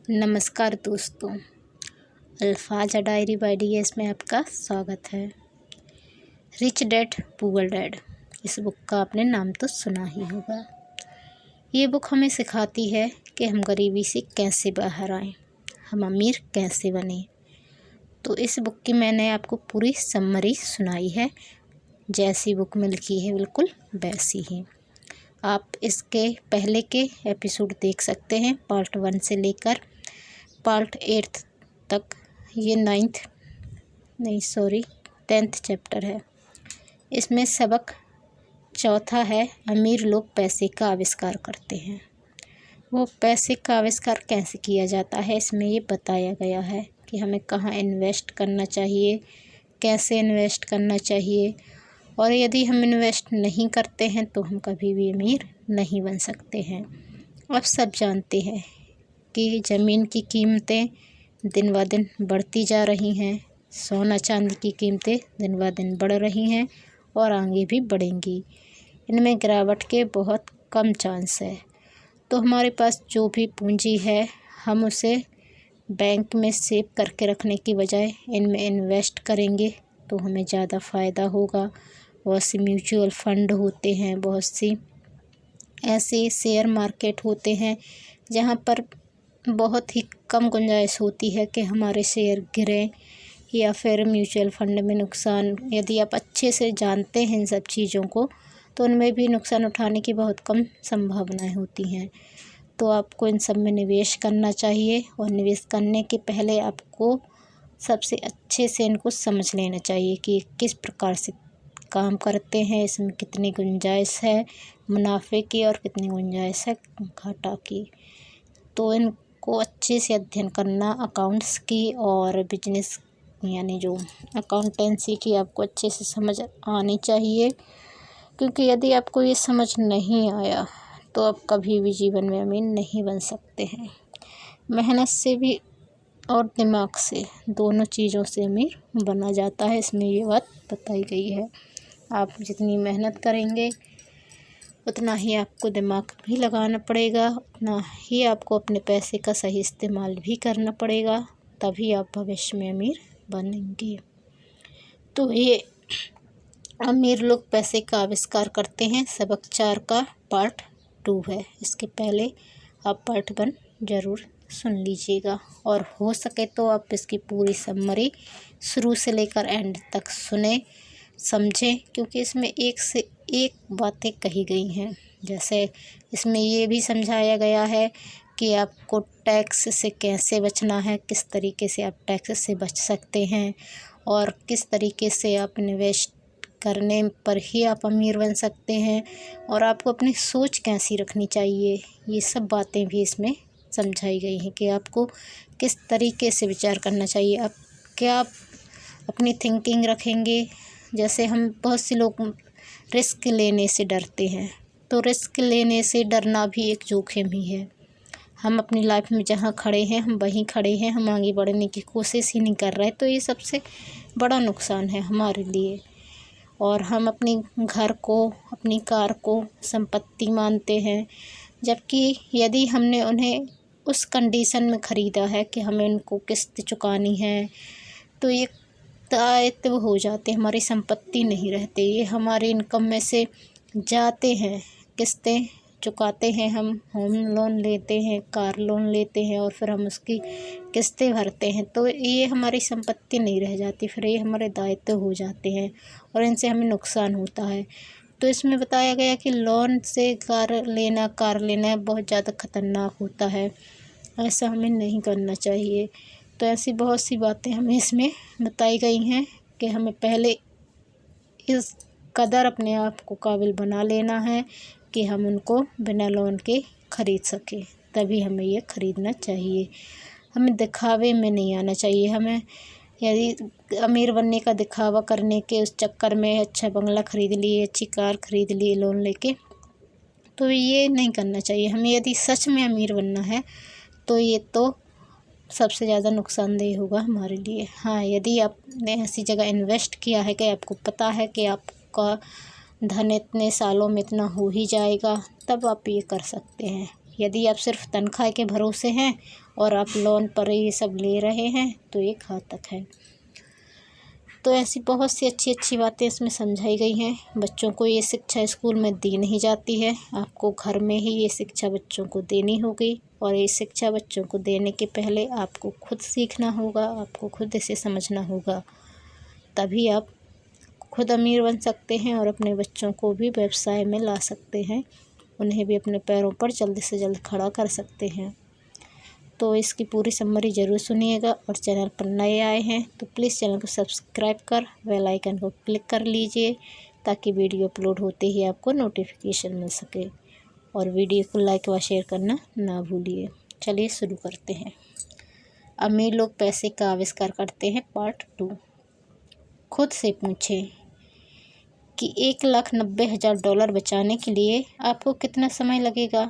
नमस्कार दोस्तों, अल्फाज डायरी बाय डीएस में आपका स्वागत है। रिच डैड पुअर डैड, इस बुक का आपने नाम तो सुना ही होगा। ये बुक हमें सिखाती है कि हम गरीबी से कैसे बाहर आएं, हम अमीर कैसे बने। तो इस बुक की मैंने आपको पूरी समरी सुनाई है, जैसी बुक में लिखी है बिल्कुल वैसी ही। आप इसके पहले के एपिसोड देख सकते हैं, पार्ट 1 से लेकर पार्ट 8 तक। ये 10th चैप्टर है। इसमें सबक चौथा है, अमीर लोग पैसे का आविष्कार करते हैं। वो पैसे का आविष्कार कैसे किया जाता है, इसमें ये बताया गया है कि हमें कहाँ इन्वेस्ट करना चाहिए, कैसे इन्वेस्ट करना चाहिए, और यदि हम इन्वेस्ट नहीं करते हैं तो हम कभी भी अमीर नहीं बन सकते हैं। अब सब जानते हैं कि ज़मीन की कीमतें दिन ब दिन बढ़ती जा रही हैं, सोना चांदी की कीमतें दिन ब दिन बढ़ रही हैं और आगे भी बढ़ेंगी। इनमें गिरावट के बहुत कम चांस है। तो हमारे पास जो भी पूंजी है, हम उसे बैंक में सेव करके रखने की बजाय इनमें इन्वेस्ट करेंगे तो हमें ज़्यादा फ़ायदा होगा। बहुत सी म्यूचुअल फंड होते हैं, बहुत सी ऐसे शेयर मार्केट होते हैं जहाँ पर बहुत ही कम गुंजाइश होती है कि हमारे शेयर गिरें या फिर म्यूचुअल फंड में नुकसान। यदि आप अच्छे से जानते हैं इन सब चीज़ों को, तो उनमें भी नुकसान उठाने की बहुत कम संभावनाएं होती हैं। तो आपको इन सब में निवेश करना चाहिए, और निवेश करने के पहले आपको सबसे अच्छे से इनको समझ लेना चाहिए कि किस प्रकार से काम करते हैं, इसमें कितनी गुंजाइश है मुनाफे की और कितनी गुंजाइश है घाटा की। तो इनको अच्छे से अध्ययन करना, अकाउंट्स की और बिजनेस यानी जो अकाउंटेंसी की आपको अच्छे से समझ आनी चाहिए। क्योंकि यदि आपको ये समझ नहीं आया तो आप कभी भी जीवन में अमीर नहीं बन सकते हैं। मेहनत से भी और दिमाग से, दोनों चीज़ों से अमीर बना जाता है, इसमें ये बात बताई गई है। आप जितनी मेहनत करेंगे उतना ही आपको दिमाग भी लगाना पड़ेगा, उतना ही आपको अपने पैसे का सही इस्तेमाल भी करना पड़ेगा, तभी आप भविष्य में अमीर बनेंगे। तो ये अमीर लोग पैसे का आविष्कार करते हैं सबक 4 का पार्ट 2 है। इसके पहले आप पार्ट 1 ज़रूर सुन लीजिएगा, और हो सके तो आप इसकी पूरी समरी शुरू से लेकर एंड तक सुने, समझें। क्योंकि इसमें एक से एक बातें कही गई हैं। जैसे इसमें ये भी समझाया गया है कि आपको टैक्स से कैसे बचना है, किस तरीके से आप टैक्स से बच सकते हैं, और किस तरीके से आप इन्वेस्ट करने पर ही आप अमीर बन सकते हैं, और आपको अपनी सोच कैसी रखनी चाहिए। ये सब बातें भी इसमें समझाई गई हैं कि आपको किस तरीके से विचार करना चाहिए। आप क्या अपनी थिंकिंग रखेंगे। जैसे हम बहुत से लोग रिस्क लेने से डरते हैं, तो रिस्क लेने से डरना भी एक जोखिम ही है। हम अपनी लाइफ में जहाँ खड़े हैं हम वहीं खड़े हैं, हम आगे बढ़ने की कोशिश ही नहीं कर रहे, तो ये सबसे बड़ा नुकसान है हमारे लिए। और हम अपनी घर को, अपनी कार को संपत्ति मानते हैं, जबकि यदि हमने उन्हें उस कंडीशन में ख़रीदा है कि हमें उनको किस्त चुकानी है, तो ये दायित्व हो जाते, हमारी संपत्ति नहीं रहते। ये हमारे इनकम में से जाते हैं, किस्तें चुकाते हैं, हम होम लोन लेते हैं, कार लोन लेते हैं, और फिर हम उसकी किस्तें भरते हैं। तो ये हमारी संपत्ति नहीं रह जाती, फिर ये हमारे दायित्व हो जाते हैं और इनसे हमें नुकसान होता है। तो इसमें बताया गया कि लोन से कार लेना बहुत ज़्यादा ख़तरनाक होता है, ऐसा हमें नहीं करना चाहिए। तो ऐसी बहुत सी बातें हमें इसमें बताई गई हैं कि हमें पहले इस कदर अपने आप को काबिल बना लेना है कि हम उनको बिना लोन के ख़रीद सकें, तभी हमें ये ख़रीदना चाहिए। हमें दिखावे में नहीं आना चाहिए। हमें यदि अमीर बनने का दिखावा करने के उस चक्कर में अच्छा बंगला ख़रीद लिए, अच्छी कार ख़रीद लिए लोन लेके, तो ये नहीं करना चाहिए। हमें यदि सच में अमीर बनना है तो ये तो सबसे ज़्यादा नुकसानदेह होगा हमारे लिए। हाँ, यदि आपने ऐसी जगह इन्वेस्ट किया है कि आपको पता है कि आपका धन इतने सालों में इतना हो ही जाएगा, तब आप ये कर सकते हैं। यदि आप सिर्फ तनख्वाह के भरोसे हैं और आप लोन पर ये सब ले रहे हैं तो ये घातक है। तो ऐसी बहुत सी अच्छी अच्छी बातें इसमें समझाई गई हैं। बच्चों को ये शिक्षा स्कूल में दी नहीं जाती है, आपको घर में ही ये शिक्षा बच्चों को देनी होगी। और ये शिक्षा बच्चों को देने के पहले आपको खुद सीखना होगा, आपको खुद इसे समझना होगा, तभी आप खुद अमीर बन सकते हैं और अपने बच्चों को भी व्यवसाय में ला सकते हैं, उन्हें भी अपने पैरों पर जल्द से जल्द खड़ा कर सकते हैं। तो इसकी पूरी समरी ज़रूर सुनिएगा। और चैनल पर नए आए हैं तो प्लीज़ चैनल को सब्सक्राइब कर बेल आइकन को क्लिक कर लीजिए, ताकि वीडियो अपलोड होते ही आपको नोटिफिकेशन मिल सके। और वीडियो को लाइक व शेयर करना ना भूलिए। चलिए शुरू करते हैं। अमीर लोग पैसे का आविष्कार करते हैं पार्ट 2। खुद से पूछें कि $1,90,000 बचाने के लिए आपको कितना समय लगेगा।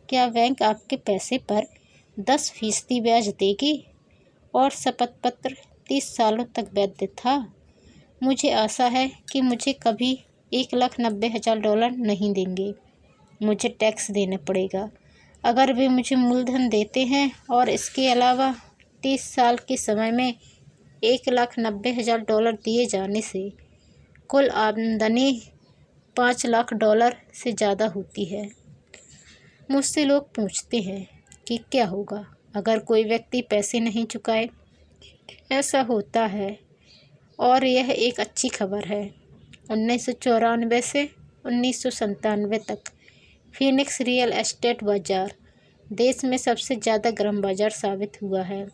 क्या बैंक आपके पैसे पर 10% ब्याज देगी और शपथ पत्र 30 सालों तक वैध था? मुझे आशा है कि मुझे कभी $1,90,000 नहीं देंगे। मुझे टैक्स देना पड़ेगा। अगर वे मुझे मूलधन देते हैं और इसके अलावा 30 साल के समय में $1,90,000 दिए जाने से कुल आमदनी $5 लाख से ज़्यादा होती है। मुझसे लोग पूछते हैं कि क्या होगा अगर कोई व्यक्ति पैसे नहीं चुकाए। ऐसा होता है और यह एक अच्छी खबर है। 1994 से 1997 तक फीनिक्स रियल एस्टेट बाज़ार देश में सबसे ज़्यादा गर्म बाज़ार साबित हुआ है।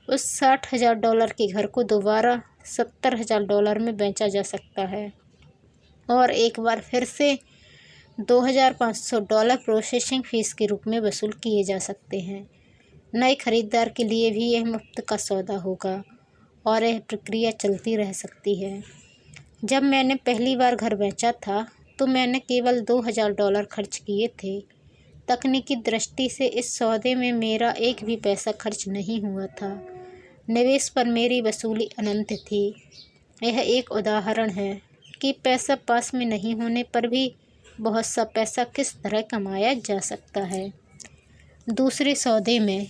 उस $60,000 के घर को दोबारा $70,000 में बेचा जा सकता है और एक बार फिर से $2,500 प्रोसेसिंग फ़ीस के रूप में वसूल किए जा सकते हैं। नए खरीदार के लिए भी यह मुफ्त का सौदा होगा और यह प्रक्रिया चलती रह सकती है। जब मैंने पहली बार घर बेचा था तो मैंने केवल $2,000 खर्च किए थे। तकनीकी दृष्टि से इस सौदे में मेरा एक भी पैसा खर्च नहीं हुआ था। निवेश पर मेरी वसूली अनंत थी। यह एक उदाहरण है कि पैसा पास में नहीं होने पर भी बहुत सा पैसा किस तरह कमाया जा सकता है। दूसरे सौदे में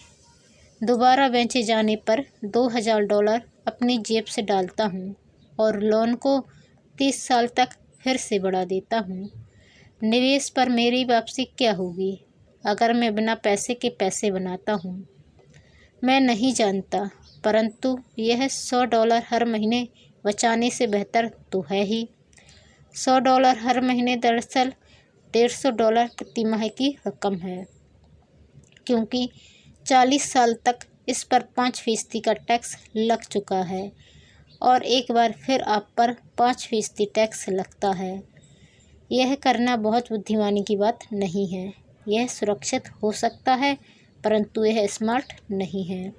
दोबारा बेचे जाने पर $2,000 अपनी जेब से डालता हूँ और लोन को 30 साल तक फिर से बढ़ा देता हूँ। निवेश पर मेरी वापसी क्या होगी अगर मैं बिना पैसे के पैसे बनाता हूँ? मैं नहीं जानता, परंतु यह $100 हर महीने बचाने से बेहतर तो है ही। $100 हर महीने दरअसल $150 प्रति माह की रकम है, क्योंकि 40 साल तक इस पर 5% का टैक्स लग चुका है और एक बार फिर आप पर 5% टैक्स लगता है। यह करना बहुत बुद्धिमानी की बात नहीं है। यह सुरक्षित हो सकता है, परंतु यह स्मार्ट नहीं है।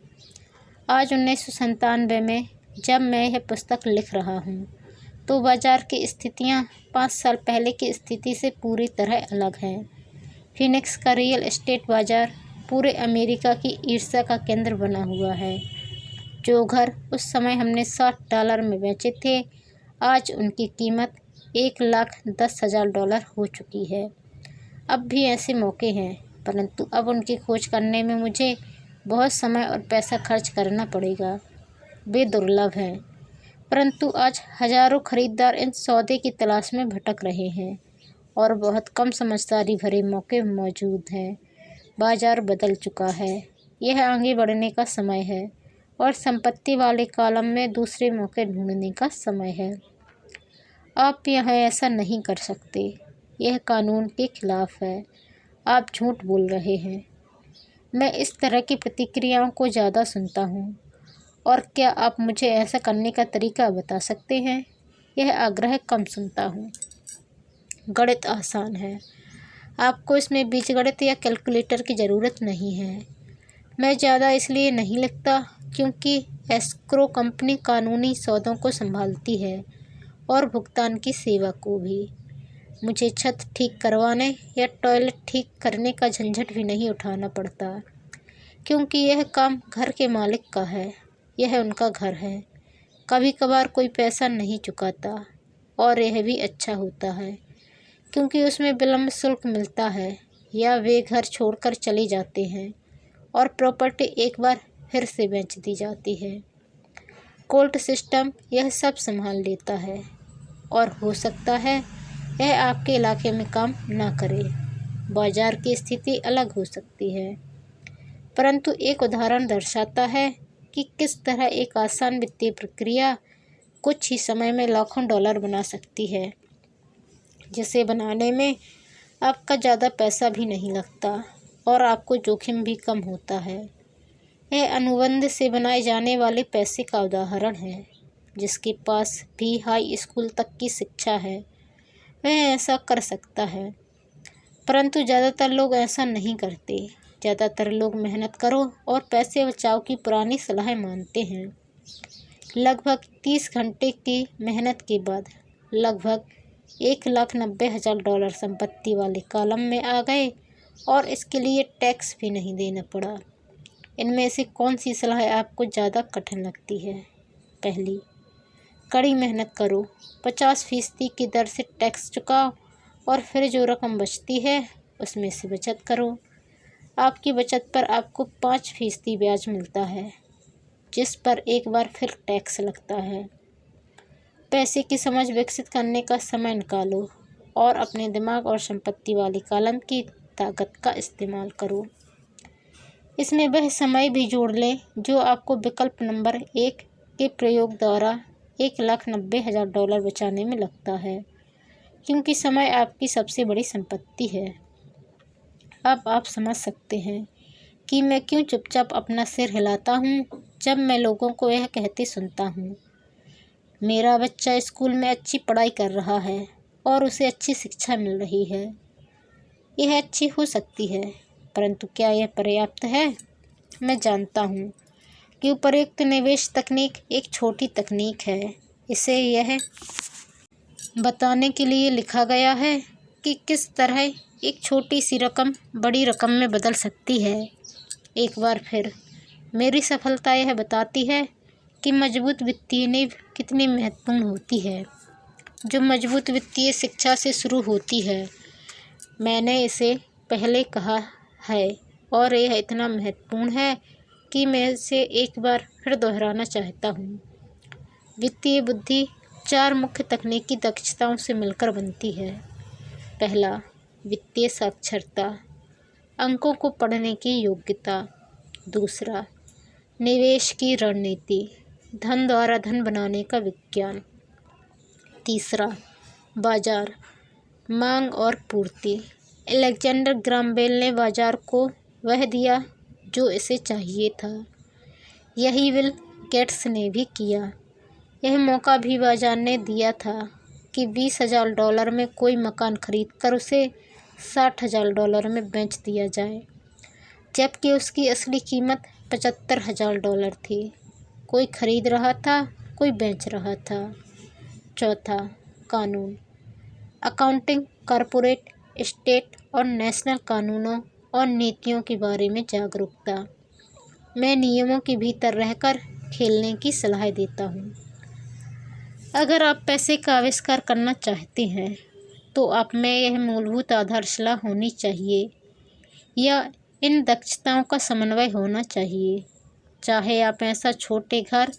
आज 1997 में जब मैं यह पुस्तक लिख रहा हूँ तो बाज़ार की स्थितियाँ 5 साल पहले की स्थिति से पूरी तरह अलग हैं। फीनिक्स का रियल एस्टेट बाज़ार पूरे अमेरिका की ईर्ष्या का केंद्र बना हुआ है। जो घर उस समय हमने $60 में बेचे थे, आज उनकी कीमत $1,10,000 हो चुकी है। अब भी ऐसे मौके हैं, परंतु अब उनकी खोज करने में मुझे बहुत समय और पैसा खर्च करना पड़ेगा। वे दुर्लभ हैं, परंतु आज हज़ारों खरीदार इन सौदे की तलाश में भटक रहे हैं और बहुत कम समझदारी भरे मौके मौजूद हैं। बाज़ार बदल चुका है। यह आगे बढ़ने का समय है और संपत्ति वाले कॉलम में दूसरे मौके ढूंढने का समय है। आप यह ऐसा नहीं कर सकते। यह कानून के खिलाफ है। आप झूठ बोल रहे हैं। मैं इस तरह की प्रतिक्रियाओं को ज़्यादा सुनता हूँ। और क्या आप मुझे ऐसा करने का तरीका बता सकते हैं? यह आग्रह कम सुनता हूँ। गणित आसान है। आपको इसमें बीजगणित या कैलकुलेटर की ज़रूरत नहीं है। मैं ज़्यादा इसलिए नहीं लिखता क्योंकि एस्क्रो कंपनी कानूनी सौदों को संभालती है और भुगतान की सेवा को भी। मुझे छत ठीक करवाने या टॉयलेट ठीक करने का झंझट भी नहीं उठाना पड़ता, क्योंकि यह काम घर के मालिक का है। यह उनका घर है। कभी कभार कोई पैसा नहीं चुकाता और यह भी अच्छा होता है, क्योंकि उसमें विलम्ब शुल्क मिलता है या वे घर छोड़कर चले जाते हैं और प्रॉपर्टी एक बार फिर से बेच दी जाती है। कोर्ट सिस्टम यह सब संभाल लेता है और हो सकता है यह आपके इलाके में काम ना करे। बाजार की स्थिति अलग हो सकती है, परंतु एक उदाहरण दर्शाता है कि किस तरह एक आसान वित्तीय प्रक्रिया कुछ ही समय में लाखों डॉलर बना सकती है, जिसे बनाने में आपका ज़्यादा पैसा भी नहीं लगता और आपको जोखिम भी कम होता है। यह अनुबंध से बनाए जाने वाले पैसे का उदाहरण है। जिसके पास भी हाई स्कूल तक की शिक्षा है वह ऐसा कर सकता है, परंतु ज़्यादातर लोग ऐसा नहीं करते। ज़्यादातर लोग मेहनत करो और पैसे बचाओ की पुरानी सलाह मानते हैं। लगभग 30 घंटे की मेहनत के बाद लगभग $1,90,000 संपत्ति वाले कॉलम में आ गए और इसके लिए टैक्स भी नहीं देना पड़ा। इनमें से कौन सी सलाह आपको ज़्यादा कठिन लगती है? पहली, कड़ी मेहनत करो, 50% की दर से टैक्स चुकाओ और फिर जो रकम बचती है उसमें से बचत करो। आपकी बचत पर आपको 5% ब्याज मिलता है, जिस पर एक बार फिर टैक्स लगता है। पैसे की समझ विकसित करने का समय निकालो और अपने दिमाग और संपत्ति वाली कॉलम की ताकत का इस्तेमाल करो। इसमें वह समय भी जोड़ लें जो आपको विकल्प नंबर 1 के प्रयोग द्वारा $1,90,000 बचाने में लगता है, क्योंकि समय आपकी सबसे बड़ी संपत्ति है। अब आप समझ सकते हैं कि मैं क्यों चुपचाप अपना सिर हिलाता हूँ जब मैं लोगों को यह कहते सुनता हूँ, मेरा बच्चा स्कूल में अच्छी पढ़ाई कर रहा है और उसे अच्छी शिक्षा मिल रही है। यह अच्छी हो सकती है, परंतु क्या यह पर्याप्त है? मैं जानता हूँ कि उपयुक्त निवेश तकनीक एक छोटी तकनीक है। इसे यह बताने के लिए लिखा गया है कि किस तरह एक छोटी सी रकम बड़ी रकम में बदल सकती है। एक बार फिर मेरी सफलता यह बताती है कि मजबूत वित्तीय नींव कितनी महत्वपूर्ण होती है, जो मजबूत वित्तीय शिक्षा से शुरू होती है। मैंने इसे पहले कहा है और यह इतना महत्वपूर्ण है कि मैं इसे एक बार फिर दोहराना चाहता हूँ। वित्तीय बुद्धि 4 मुख्य तकनीकी दक्षताओं से मिलकर बनती है। पहला, वित्तीय साक्षरता, अंकों को पढ़ने की योग्यता। दूसरा, निवेश की रणनीति, धन द्वारा धन बनाने का विज्ञान। तीसरा, बाजार, मांग और पूर्ति। अलेक्जेंडर ग्राहम बेल ने बाजार को वह दिया जो इसे चाहिए था। यही बिल गेट्स ने भी किया। यह मौका भी बाजार ने दिया था कि $20,000 में कोई मकान खरीदकर उसे $60,000 में बेच दिया जाए, जबकि उसकी असली कीमत $75,000 थी। कोई खरीद रहा था, कोई बेच रहा था। चौथा, कानून, अकाउंटिंग, कॉरपोरेट, स्टेट और नेशनल कानूनों और नीतियों के बारे में जागरूकता। मैं नियमों के भीतर रहकर खेलने की सलाह देता हूँ। अगर आप पैसे का आविष्कार करना चाहते हैं तो आप में यह मूलभूत आधारशिला होनी चाहिए या इन दक्षताओं का समन्वय होना चाहिए। चाहे आप ऐसा छोटे घर,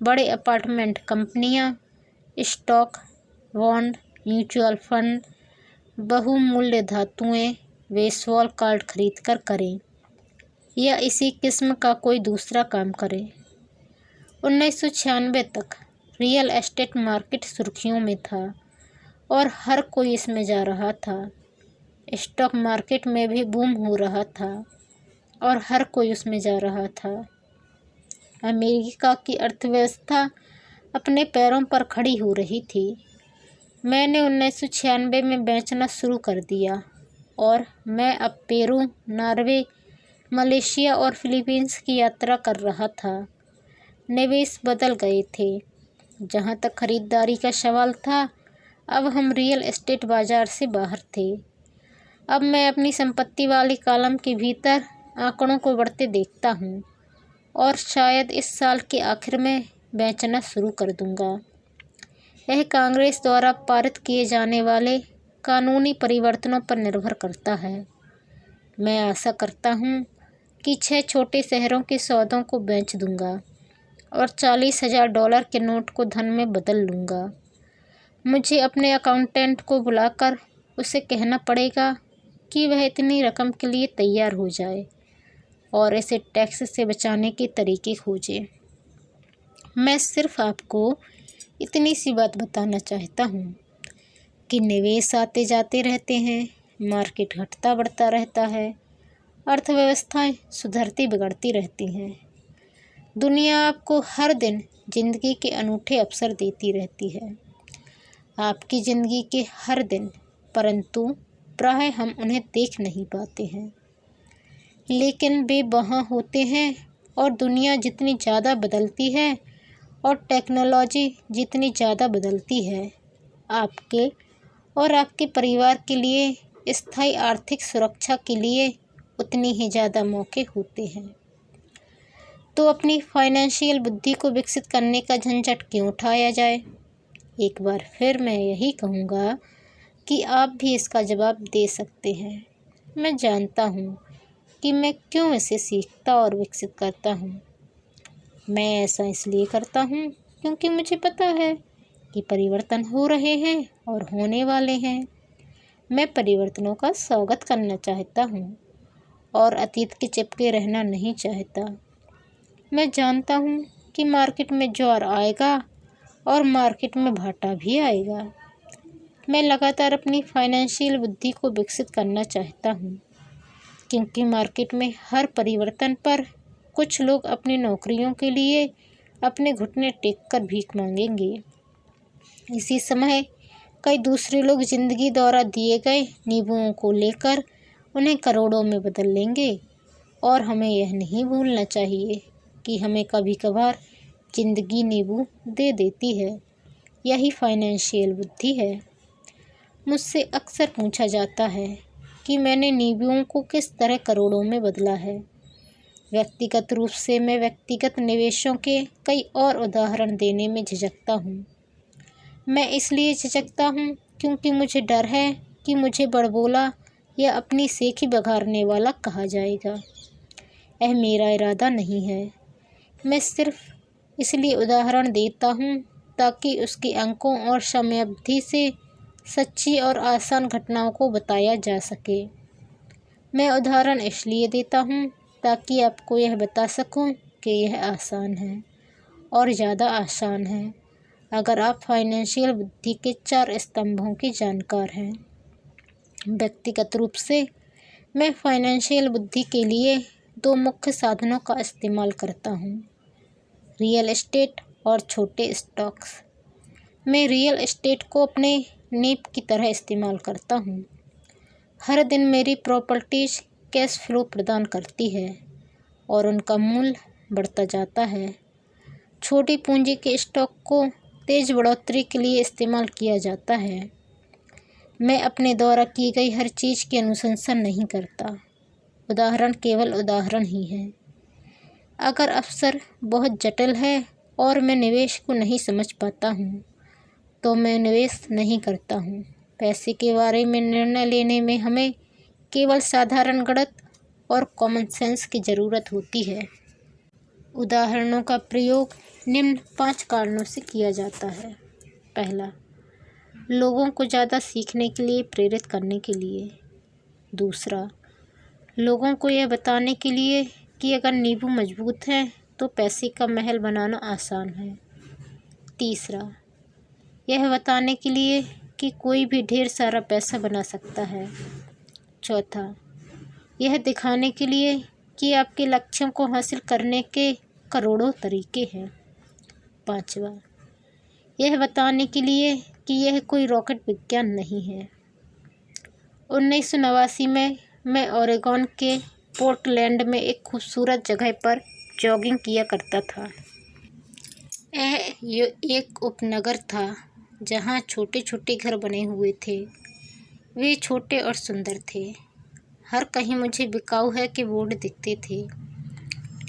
बड़े अपार्टमेंट कंपनियां, स्टॉक, बॉन्ड, म्यूचुअल फंड, बहुमूल्य धातुएं, बेसबॉल कार्ड खरीद कर करें या इसी किस्म का कोई दूसरा काम करें। 1996 तक रियल एस्टेट मार्केट सुर्खियों में था और हर कोई इसमें जा रहा था। स्टॉक मार्केट में भी बूम हो रहा था और हर कोई उसमें जा रहा था। अमेरिका की अर्थव्यवस्था अपने पैरों पर खड़ी हो रही थी। मैंने 1996 में बेचना शुरू कर दिया और मैं अब पेरू, नॉर्वे, मलेशिया और फिलीपींस की यात्रा कर रहा था। निवेश बदल गए थे। जहाँ तक खरीदारी का सवाल था, अब हम रियल एस्टेट बाजार से बाहर थे। अब मैं अपनी संपत्ति वाली कॉलम के भीतर आंकड़ों को बढ़ते देखता हूँ और शायद इस साल के आखिर में बेचना शुरू कर दूँगा। यह कांग्रेस द्वारा पारित किए जाने वाले कानूनी परिवर्तनों पर निर्भर करता है। मैं आशा करता हूँ कि 6 छोटे शहरों के सौदों को बेच दूंगा और $40,000 के नोट को धन में बदल लूँगा। मुझे अपने अकाउंटेंट को बुलाकर उसे कहना पड़ेगा कि वह इतनी रकम के लिए तैयार हो जाए और इसे टैक्स से बचाने के तरीके खोजे। मैं सिर्फ आपको इतनी सी बात बताना चाहता हूँ कि निवेश आते जाते रहते हैं, मार्केट घटता बढ़ता रहता है, अर्थव्यवस्थाएं सुधरती बिगड़ती रहती हैं। दुनिया आपको हर दिन ज़िंदगी के अनूठे अवसर देती रहती है, आपकी ज़िंदगी के हर दिन, परंतु प्राय हम उन्हें देख नहीं पाते हैं। लेकिन वे वहाँ होते हैं और दुनिया जितनी ज़्यादा बदलती है और टेक्नोलॉजी जितनी ज़्यादा बदलती है, आपके और आपके परिवार के लिए स्थायी आर्थिक सुरक्षा के लिए उतनी ही ज़्यादा मौके होते हैं। तो अपनी फाइनेंशियल बुद्धि को विकसित करने का झंझट क्यों उठाया जाए? एक बार फिर मैं यही कहूँगा कि आप भी इसका जवाब दे सकते हैं। मैं जानता हूँ कि मैं क्यों इसे सीखता और विकसित करता हूँ। मैं ऐसा इसलिए करता हूँ क्योंकि मुझे पता है कि परिवर्तन हो रहे हैं और होने वाले हैं। मैं परिवर्तनों का स्वागत करना चाहता हूँ और अतीत के चिपके रहना नहीं चाहता। मैं जानता हूँ कि मार्केट में ज्वार आएगा और मार्केट में भाटा भी आएगा। मैं लगातार अपनी फाइनेंशियल बुद्धि को विकसित करना चाहता हूँ क्योंकि मार्केट में हर परिवर्तन पर कुछ लोग अपनी नौकरियों के लिए अपने घुटने टेक कर भीख मांगेंगे। इसी समय कई दूसरे लोग जिंदगी द्वारा दिए गए नींबुओं को लेकर उन्हें करोड़ों में बदल लेंगे। और हमें यह नहीं भूलना चाहिए कि हमें कभी कभार जिंदगी नींबू दे देती है। यही फाइनेंशियल बुद्धि है। मुझसे अक्सर पूछा जाता है कि मैंने नींबुओं को किस तरह करोड़ों में बदला है। व्यक्तिगत रूप से मैं व्यक्तिगत निवेशों के कई और उदाहरण देने में झिझकता हूँ। मैं इसलिए झिझकता हूँ क्योंकि मुझे डर है कि मुझे बड़बोला या अपनी सेखी बघारने वाला कहा जाएगा। यह मेरा इरादा नहीं है। मैं सिर्फ इसलिए उदाहरण देता हूँ ताकि उसके अंकों और समयावधि से सच्ची और आसान घटनाओं को बताया जा सके। मैं उदाहरण इसलिए देता हूँ ताकि आपको यह बता सकूँ कि यह आसान है और ज़्यादा आसान है अगर आप फाइनेंशियल बुद्धि के 4 स्तंभों के जानकार हैं। व्यक्तिगत रूप से मैं फाइनेंशियल बुद्धि के लिए 2 मुख्य साधनों का इस्तेमाल करता हूँ, रियल एस्टेट और छोटे स्टॉक्स। मैं रियल एस्टेट को अपने नींव की तरह इस्तेमाल करता हूँ। हर दिन मेरी प्रॉपर्टीज कैश फ्लो प्रदान करती है और उनका मूल्य बढ़ता जाता है। छोटी पूंजी के स्टॉक को तेज बढ़ोतरी के लिए इस्तेमाल किया जाता है। मैं अपने द्वारा की गई हर चीज़ की अनुशंसा नहीं करता। उदाहरण केवल उदाहरण ही है। अगर अवसर बहुत जटिल है और मैं निवेश को नहीं समझ पाता हूँ तो मैं निवेश नहीं करता हूँ। पैसे के बारे में निर्णय लेने में हमें केवल साधारण गणित और कॉमन सेंस की ज़रूरत होती है। उदाहरणों का प्रयोग निम्न 5 कारणों से किया जाता है। पहला, लोगों को ज़्यादा सीखने के लिए प्रेरित करने के लिए। दूसरा, लोगों को यह बताने के लिए कि अगर नींबू मजबूत हैं तो पैसे का महल बनाना आसान है। तीसरा, यह बताने के लिए कि कोई भी ढेर सारा पैसा बना सकता है। चौथा, यह दिखाने के लिए कि आपके लक्ष्यों को हासिल करने के करोड़ों तरीके हैं। पांचवा, यह बताने के लिए कि यह कोई रॉकेट विज्ञान नहीं है। 1989 में मैं ओरेगॉन के पोर्टलैंड में एक खूबसूरत जगह पर जॉगिंग किया करता था। यह एक उपनगर था जहाँ छोटे छोटे घर बने हुए थे। वे छोटे और सुंदर थे। हर कहीं मुझे बिकाऊ है के बोर्ड दिखते थे।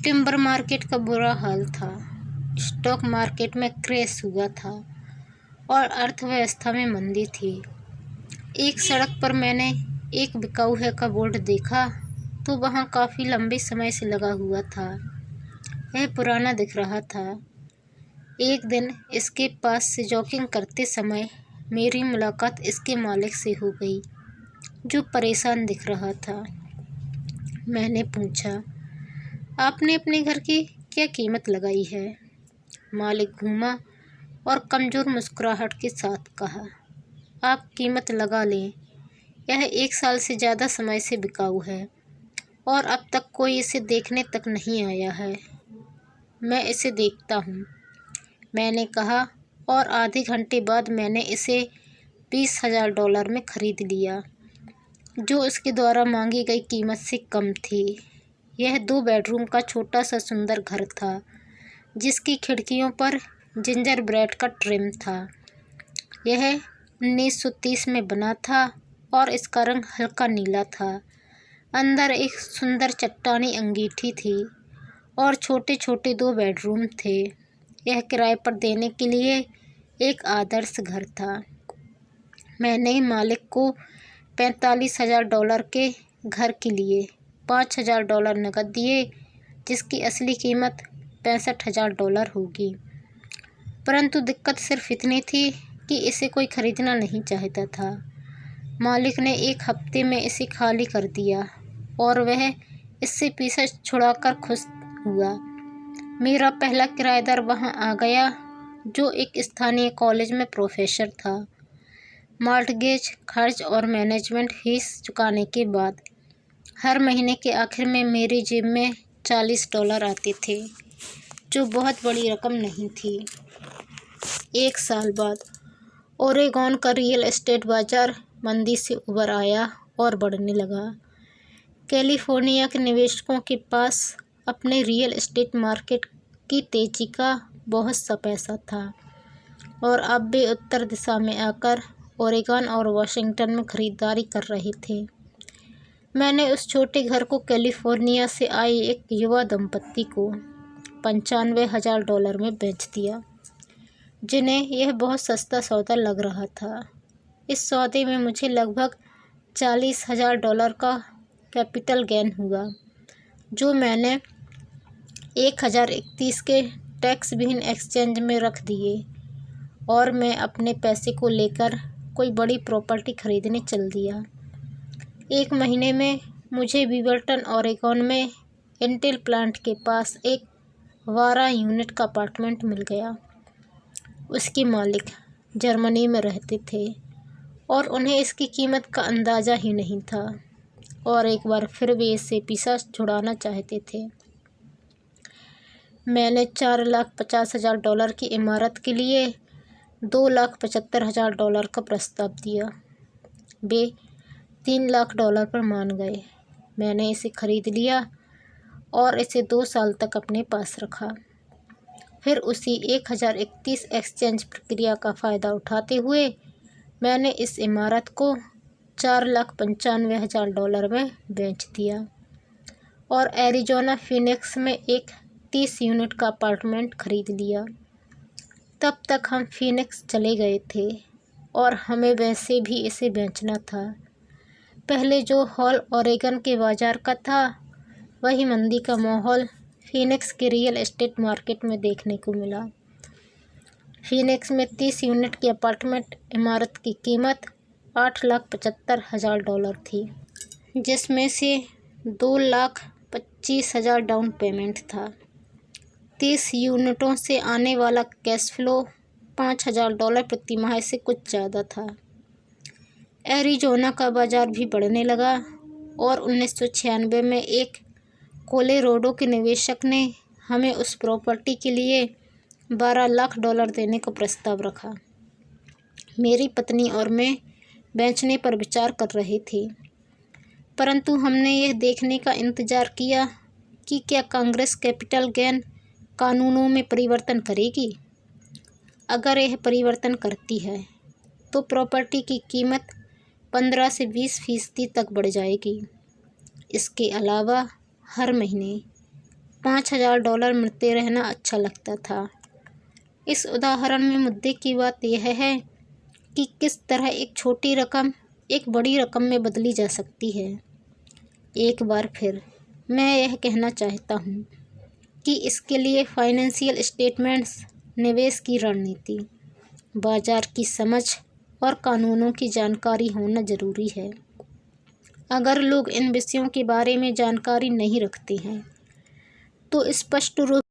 टिम्बर मार्केट का बुरा हाल था। स्टॉक मार्केट में क्रैश हुआ था और अर्थव्यवस्था में मंदी थी। एक सड़क पर मैंने एक बिकाऊ है का बोर्ड देखा तो वहाँ काफ़ी लंबे समय से लगा हुआ था। यह पुराना दिख रहा था। एक दिन इसके पास से जॉगिंग करते समय मेरी मुलाकात इसके मालिक से हो गई, जो परेशान दिख रहा था। मैंने पूछा, आपने अपने घर की क्या कीमत लगाई है? मालिक घूमा और कमज़ोर मुस्कुराहट के साथ कहा, आप कीमत लगा लें, यह 1 साल से ज़्यादा समय से बिकाऊ है और अब तक कोई इसे देखने तक नहीं आया है। मैं इसे देखता हूँ, मैंने कहा, और आधे घंटे बाद मैंने इसे $20,000 में खरीद लिया, जो इसके द्वारा मांगी गई कीमत से कम थी। यह 2 बेडरूम का छोटा सा सुंदर घर था, जिसकी खिड़कियों पर जिंजर ब्रेड का ट्रिम था। यह 1930 में बना था और इसका रंग हल्का नीला था। अंदर एक सुंदर चट्टानी अंगीठी थी और छोटे छोटे 2 बेडरूम थे। यह किराए पर देने के लिए एक आदर्श घर था। मैंने मालिक को $45,000 के घर के लिए $5,000 नकद दिए, जिसकी असली कीमत $65,000 होगी। परंतु दिक्कत सिर्फ इतनी थी कि इसे कोई खरीदना नहीं चाहता था। मालिक ने 1 हफ्ते में इसे खाली कर दिया और वह इससे पीछा छुड़ाकर खुश हुआ। मेरा पहला किराएदार वहां आ गया, जो एक स्थानीय कॉलेज में प्रोफेसर था। मॉर्टगेज खर्च और मैनेजमेंट फीस चुकाने के बाद हर महीने के आखिर में मेरी जेब में $40 आते थे, जो बहुत बड़ी रकम नहीं थी। 1 साल बाद ओरेगॉन का रियल एस्टेट बाजार मंदी से उबर आया और बढ़ने लगा। कैलिफोर्निया के निवेशकों के पास अपने रियल एस्टेट मार्केट की तेजी का बहुत सा पैसा था और अब वे उत्तर दिशा में आकर ओरेगन और वाशिंगटन में खरीदारी कर रहे थे। मैंने उस छोटे घर को कैलिफोर्निया से आए एक युवा दंपत्ति को $95,000 में बेच दिया, जिन्हें यह बहुत सस्ता सौदा लग रहा था। इस सौदे में मुझे लगभग $40,000 का कैपिटल गेन हुआ, जो मैंने 1031 के टैक्स विहीन एक्सचेंज में रख दिए और मैं अपने पैसे को लेकर कोई बड़ी प्रॉपर्टी खरीदने चल दिया। 1 महीने में मुझे बीवरटन ओरेगॉन में इंटेल प्लांट के पास एक 12 यूनिट का अपार्टमेंट मिल गया। उसके मालिक जर्मनी में रहते थे और उन्हें इसकी कीमत का अंदाज़ा ही नहीं था और एक बार फिर वे इससे पीछा छुड़ाना चाहते थे। मैंने $4,50,000 की इमारत के लिए $2,75,000 का प्रस्ताव दिया। वे $3,00,000 पर मान गए। मैंने इसे खरीद लिया और इसे 2 साल तक अपने पास रखा। फिर उसी 1031 एक्सचेंज प्रक्रिया का फ़ायदा उठाते हुए मैंने इस इमारत को $4,95,000 में बेच दिया और एरिज़ोना फीनिक्स में एक 30 यूनिट का अपार्टमेंट खरीद लिया। तब तक हम फीनिक्स चले गए थे और हमें वैसे भी इसे बेचना था। पहले जो हॉल ओरेगन के बाज़ार का था, वही मंदी का माहौल फीनिक्स के रियल एस्टेट मार्केट में देखने को मिला। फीनिक्स में 30 यूनिट की अपार्टमेंट इमारत की कीमत $8,75,000 थी, जिसमें से $2,25,000 डाउन पेमेंट था। 30 यूनिटों से आने वाला कैश फ्लो $5,000 प्रति माह से कुछ ज़्यादा था। एरिज़ोना का बाज़ार भी बढ़ने लगा और 1996 में एक कोलोराडो के निवेशक ने हमें उस प्रॉपर्टी के लिए $12,00,000 देने का प्रस्ताव रखा। मेरी पत्नी और मैं बेचने पर विचार कर रहे थे, परंतु हमने यह देखने का इंतज़ार किया कि क्या कांग्रेस कैपिटल गेन कानूनों में परिवर्तन करेगी। अगर यह परिवर्तन करती है तो प्रॉपर्टी की कीमत 15 से 20% तक बढ़ जाएगी। इसके अलावा हर महीने $5,000 मिलते रहना अच्छा लगता था। इस उदाहरण में मुद्दे की बात यह है कि किस तरह एक छोटी रकम एक बड़ी रकम में बदली जा सकती है। एक बार फिर मैं यह कहना चाहता हूँ कि इसके लिए फाइनेंशियल स्टेटमेंट्स, निवेश की रणनीति, बाजार की समझ और कानूनों की जानकारी होना ज़रूरी है। अगर लोग इन विषयों के बारे में जानकारी नहीं रखते हैं तो स्पष्ट रूप